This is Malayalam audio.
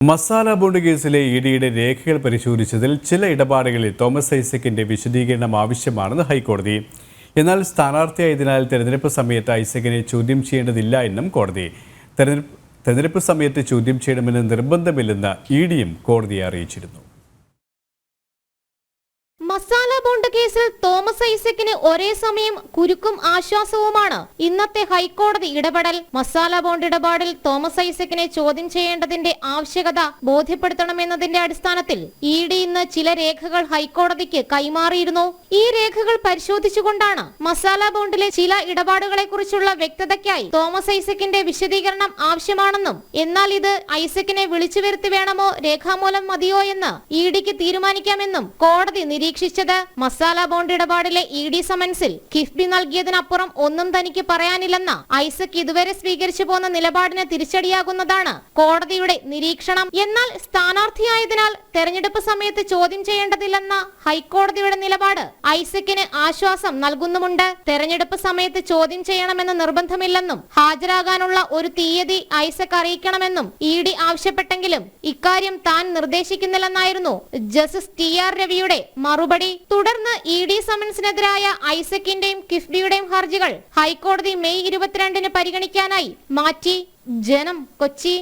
മസാല ബോണ്ട് കേസിലെ ഇഡിയുടെ രേഖകൾ പരിശോധിച്ചതിൽ ചില ഇടപാടുകളിൽ തോമസ് ഐസക്കിന്റെ വിശദീകരണം ആവശ്യമാണെന്ന് ഹൈക്കോടതി. എന്നാൽ സ്ഥാനാർത്ഥിയായതിനാൽ തെരഞ്ഞെടുപ്പ് സമയത്ത് ഐസക്കിനെ ചോദ്യം ചെയ്യേണ്ടതില്ല എന്നും കോടതി. തെരഞ്ഞെടുപ്പ് സമയത്ത് ചോദ്യം ചെയ്യണമെന്ന് നിർബന്ധമില്ലെന്ന് ഇഡിയും കോടതിയെ അറിയിച്ചിരുന്നു. മസാല ബോണ്ട് കേസിൽ തോമസ് ഐസക്കിന് ഒരേ സമയം കുരുക്കും ആശ്വാസവുമാണ് ഇന്നത്തെ ഹൈക്കോടതി ഇടപെടൽ. മസാല ബോണ്ട് ഇടപാടിൽ തോമസ് ഐസക്കിനെ ചോദ്യം ചെയ്യേണ്ടതിന്റെ ആവശ്യകത ബോധ്യപ്പെടുത്തണമെന്നതിന്റെ അടിസ്ഥാനത്തിൽ ഇഡി ഇന്ന് ചില രേഖകൾ ഹൈക്കോടതിക്ക് കൈമാറിയിരുന്നു. ഈ രേഖകൾ പരിശോധിച്ചുകൊണ്ടാണ് മസാല ബോണ്ടിലെ ചില ഇടപാടുകളെ കുറിച്ചുള്ള വ്യക്തതയ്ക്കായി തോമസ് ഐസക്കിന്റെ വിശദീകരണം ആവശ്യമാണെന്നും എന്നാൽ ഇത് ഐസക്കിനെ വിളിച്ചു വരുത്തി വേണമോ രേഖാമൂലം മതിയോ എന്ന് ഇഡിക്ക് തീരുമാനിക്കാമെന്നും കോടതി നിരീക്ഷിച്ചത്. മസാല ബോണ്ട് ഇടപാടിലെ ഇഡി സമൻസിൽ കിഫ്ബി നൽകിയതിനപ്പുറം ഒന്നും തനിക്ക് പറയാനില്ലെന്ന ഐസക് ഇതുവരെ സ്വീകരിച്ചു പോന്ന നിലപാടിന് തിരിച്ചടിയാകുന്നതാണ് കോടതിയുടെ നിരീക്ഷണം. എന്നാൽ സ്ഥാനാർത്ഥിയായതിനാൽ തെരഞ്ഞെടുപ്പ് സമയത്ത് ചോദ്യം ചെയ്യേണ്ടതില്ലെന്ന ഹൈക്കോടതിയുടെ നിലപാട് ഐസക്കിന് ആശ്വാസം നൽകുന്നുമുണ്ട്. തെരഞ്ഞെടുപ്പ് സമയത്ത് ചോദ്യം ചെയ്യണമെന്ന് നിർബന്ധമില്ലെന്നും ഹാജരാകാനുള്ള ഒരു തീയതി ഐസക് അറിയിക്കണമെന്നും ഇഡി ആവശ്യപ്പെട്ടെങ്കിലും ഇക്കാര്യം താൻ നിർദ്ദേശിക്കുന്നില്ലെന്നായിരുന്നു ജസ്റ്റിസ് ടി.ആർ. രവിയുടെ മറുപടി. തുടർന്ന് ഇഡി സമൻസിനെതിരായ ഐസക്കിന്റെയും കിഫ്ബിയുടെയും ഹർജികൾ ഹൈക്കോടതി മെയ് 22-ന് പരിഗണിക്കാനായി മാറ്റി. ജനം, കൊച്ചി.